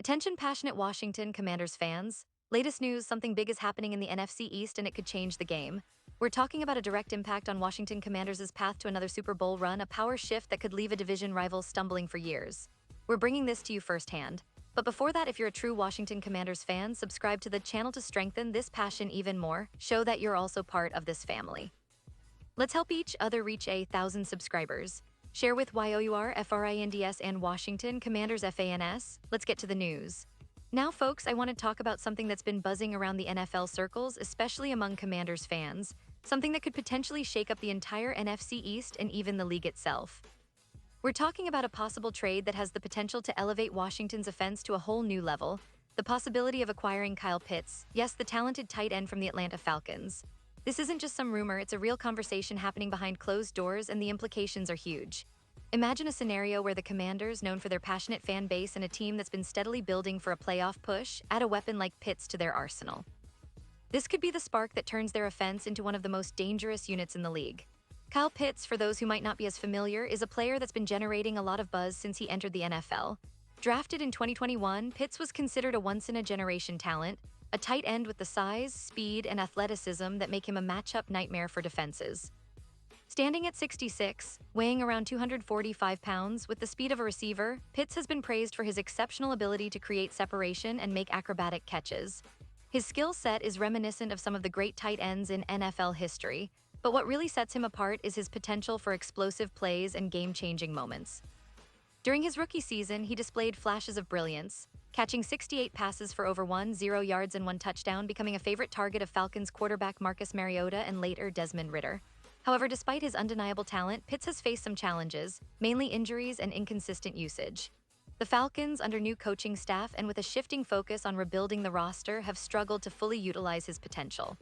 Attention passionate Washington Commanders fans. Latest news, something big is happening in the NFC East and it could change the game. We're talking about a direct impact on Washington Commanders' path to another Super Bowl run, a power shift that could leave a division rival stumbling for years. We're bringing this to you firsthand. But before that, if you're a true Washington Commanders fan, subscribe to the channel to strengthen this passion even more. Show that you're also part of this family. Let's help each other reach 1,000 subscribers. Share with YOURFRINDS and Washington Commanders FANS. Let's get to the news. Now, folks, I want to talk about something that's been buzzing around the NFL circles, especially among Commanders fans, something that could potentially shake up the entire NFC East and even the league itself. We're talking about a possible trade that has the potential to elevate Washington's offense to a whole new level, the possibility of acquiring Kyle Pitts, yes, the talented tight end from the Atlanta Falcons. This isn't just some rumor, it's a real conversation happening behind closed doors, and the implications are huge. Imagine a scenario where the Commanders, known for their passionate fan base and a team that's been steadily building for a playoff push, add a weapon like Pitts to their arsenal. This could be the spark that turns their offense into one of the most dangerous units in the league. Kyle Pitts, for those who might not be as familiar, is a player that's been generating a lot of buzz since he entered the NFL. Drafted in 2021, Pitts was considered a once-in-a-generation talent, a tight end with the size, speed, and athleticism that make him a matchup nightmare for defenses. Standing at 6'6", weighing around 245 pounds, with the speed of a receiver, Pitts has been praised for his exceptional ability to create separation and make acrobatic catches. His skill set is reminiscent of some of the great tight ends in NFL history, but what really sets him apart is his potential for explosive plays and game-changing moments. During his rookie season, he displayed flashes of brilliance, catching 68 passes for over 10 yards and 1 touchdown, becoming a favorite target of Falcons quarterback Marcus Mariota and later Desmond Ridder. However, despite his undeniable talent, Pitts has faced some challenges, mainly injuries and inconsistent usage. The Falcons, under new coaching staff and with a shifting focus on rebuilding the roster, have struggled to fully utilize his potential.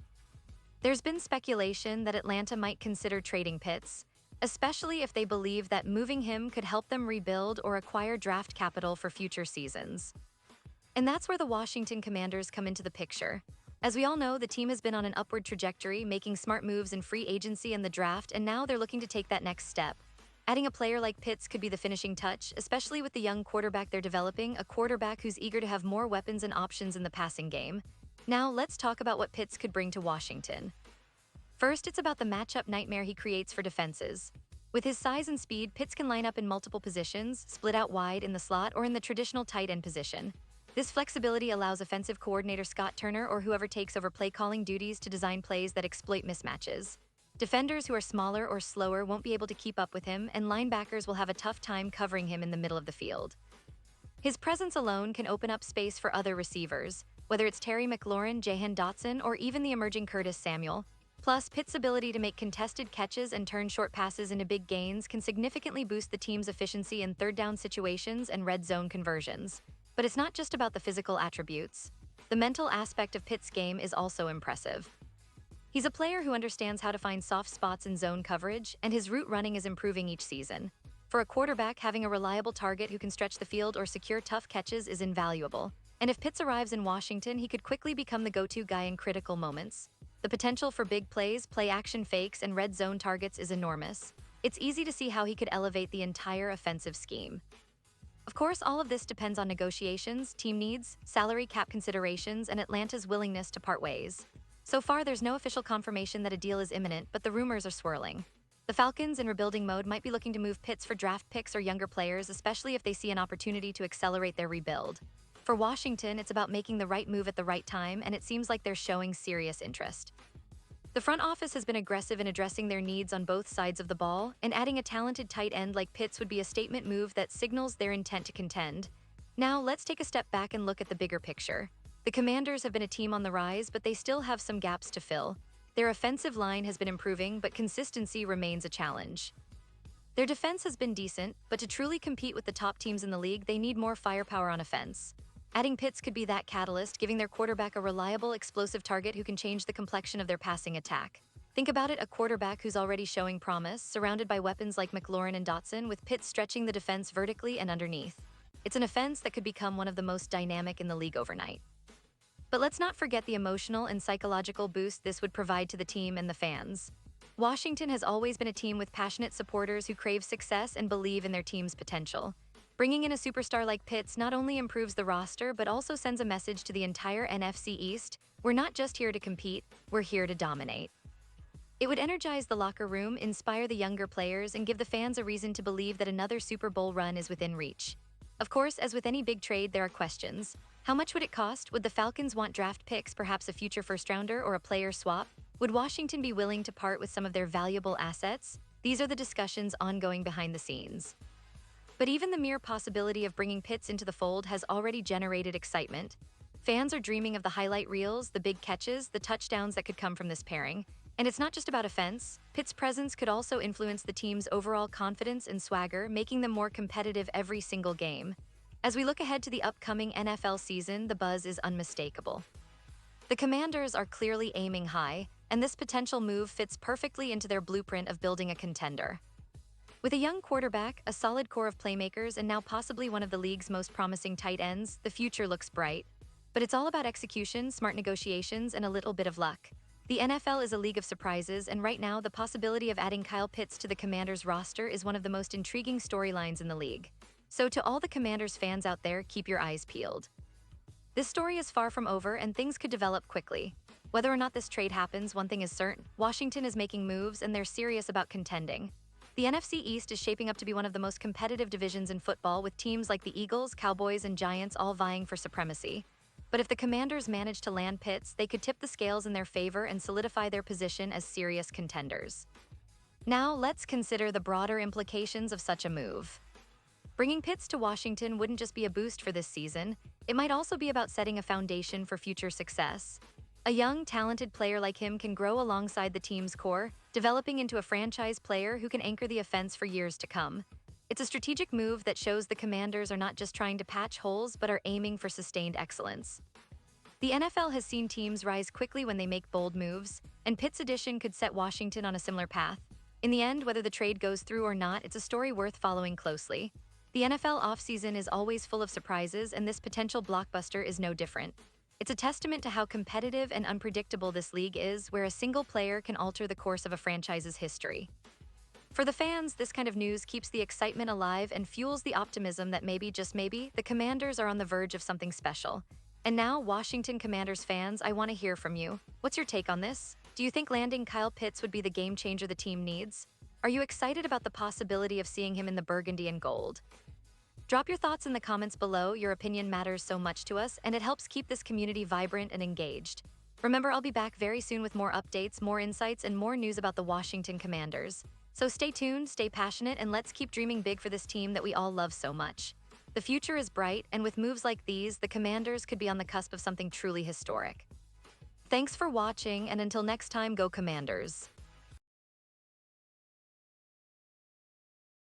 There's been speculation that Atlanta might consider trading Pitts, especially if they believe that moving him could help them rebuild or acquire draft capital for future seasons. And that's where the Washington Commanders come into the picture. As we all know, the team has been on an upward trajectory, making smart moves in free agency and the draft, and now they're looking to take that next step. Adding a player like Pitts could be the finishing touch, especially with the young quarterback they're developing, a quarterback who's eager to have more weapons and options in the passing game. Now, let's talk about what Pitts could bring to Washington. First, it's about the matchup nightmare he creates for defenses. With his size and speed, Pitts can line up in multiple positions, split out wide in the slot or in the traditional tight end position. This flexibility allows offensive coordinator Scott Turner or whoever takes over play-calling duties to design plays that exploit mismatches. Defenders who are smaller or slower won't be able to keep up with him, and linebackers will have a tough time covering him in the middle of the field. His presence alone can open up space for other receivers, whether it's Terry McLaurin, Jahan Dotson, or even the emerging Curtis Samuel. Plus, Pitt's ability to make contested catches and turn short passes into big gains can significantly boost the team's efficiency in third-down situations and red zone conversions. But it's not just about the physical attributes. The mental aspect of Pitt's game is also impressive. He's a player who understands how to find soft spots in zone coverage, and his route running is improving each season. For a quarterback, having a reliable target who can stretch the field or secure tough catches is invaluable. And if Pitts arrives in Washington, he could quickly become the go-to guy in critical moments. The potential for big plays, play-action fakes, and red zone targets is enormous. It's easy to see how he could elevate the entire offensive scheme. Of course, all of this depends on negotiations, team needs, salary cap considerations, and Atlanta's willingness to part ways. So far, there's no official confirmation that a deal is imminent, but the rumors are swirling. The Falcons, in rebuilding mode, might be looking to move Pitts for draft picks or younger players, especially if they see an opportunity to accelerate their rebuild. For Washington, it's about making the right move at the right time, and it seems like they're showing serious interest. The front office has been aggressive in addressing their needs on both sides of the ball, and adding a talented tight end like Pitts would be a statement move that signals their intent to contend. Now, let's take a step back and look at the bigger picture. The Commanders have been a team on the rise, but they still have some gaps to fill. Their offensive line has been improving, but consistency remains a challenge. Their defense has been decent, but to truly compete with the top teams in the league, they need more firepower on offense. Adding Pitts could be that catalyst, giving their quarterback a reliable, explosive target who can change the complexion of their passing attack. Think about it, a quarterback who's already showing promise, surrounded by weapons like McLaurin and Dotson, with Pitts stretching the defense vertically and underneath. It's an offense that could become one of the most dynamic in the league overnight. But let's not forget the emotional and psychological boost this would provide to the team and the fans. Washington has always been a team with passionate supporters who crave success and believe in their team's potential. Bringing in a superstar like Pitts not only improves the roster but also sends a message to the entire NFC East: we're not just here to compete, we're here to dominate. It would energize the locker room, inspire the younger players, and give the fans a reason to believe that another Super Bowl run is within reach. Of course, as with any big trade, there are questions. How much would it cost? Would the Falcons want draft picks, perhaps a future first-rounder or a player swap? Would Washington be willing to part with some of their valuable assets? These are the discussions ongoing behind the scenes. But even the mere possibility of bringing Pitts into the fold has already generated excitement. Fans are dreaming of the highlight reels, the big catches, the touchdowns that could come from this pairing. And it's not just about offense. Pitt's presence could also influence the team's overall confidence and swagger, making them more competitive every single game. As we look ahead to the upcoming NFL season, the buzz is unmistakable. The Commanders are clearly aiming high, and this potential move fits perfectly into their blueprint of building a contender. With a young quarterback, a solid core of playmakers, and now possibly one of the league's most promising tight ends, the future looks bright. But it's all about execution, smart negotiations, and a little bit of luck. The NFL is a league of surprises, and right now, the possibility of adding Kyle Pitts to the Commanders roster is one of the most intriguing storylines in the league. So to all the Commanders fans out there, keep your eyes peeled. This story is far from over, and things could develop quickly. Whether or not this trade happens, one thing is certain: Washington is making moves, and they're serious about contending. The NFC East is shaping up to be one of the most competitive divisions in football, with teams like the Eagles, Cowboys, and Giants all vying for supremacy. But if the Commanders manage to land Pitts, they could tip the scales in their favor and solidify their position as serious contenders. Now, let's consider the broader implications of such a move. Bringing Pitts to Washington wouldn't just be a boost for this season, it might also be about setting a foundation for future success. A young, talented player like him can grow alongside the team's core, developing into a franchise player who can anchor the offense for years to come. It's a strategic move that shows the Commanders are not just trying to patch holes but are aiming for sustained excellence. The NFL has seen teams rise quickly when they make bold moves, and Pitt's addition could set Washington on a similar path. In the end, whether the trade goes through or not, it's a story worth following closely. The NFL offseason is always full of surprises, and this potential blockbuster is no different. It's a testament to how competitive and unpredictable this league is, where a single player can alter the course of a franchise's history. For the fans, this kind of news keeps the excitement alive and fuels the optimism that maybe, just maybe, the Commanders are on the verge of something special. And now, Washington Commanders fans, I want to hear from you. What's your take on this? Do you think landing Kyle Pitts would be the game changer the team needs? Are you excited about the possibility of seeing him in the burgundy and gold? Drop your thoughts in the comments below. Your opinion matters so much to us, and it helps keep this community vibrant and engaged. Remember, I'll be back very soon with more updates, more insights, and more news about the Washington Commanders. So stay tuned, stay passionate, and let's keep dreaming big for this team that we all love so much. The future is bright, and with moves like these, the Commanders could be on the cusp of something truly historic. Thanks for watching, and until next time, go Commanders!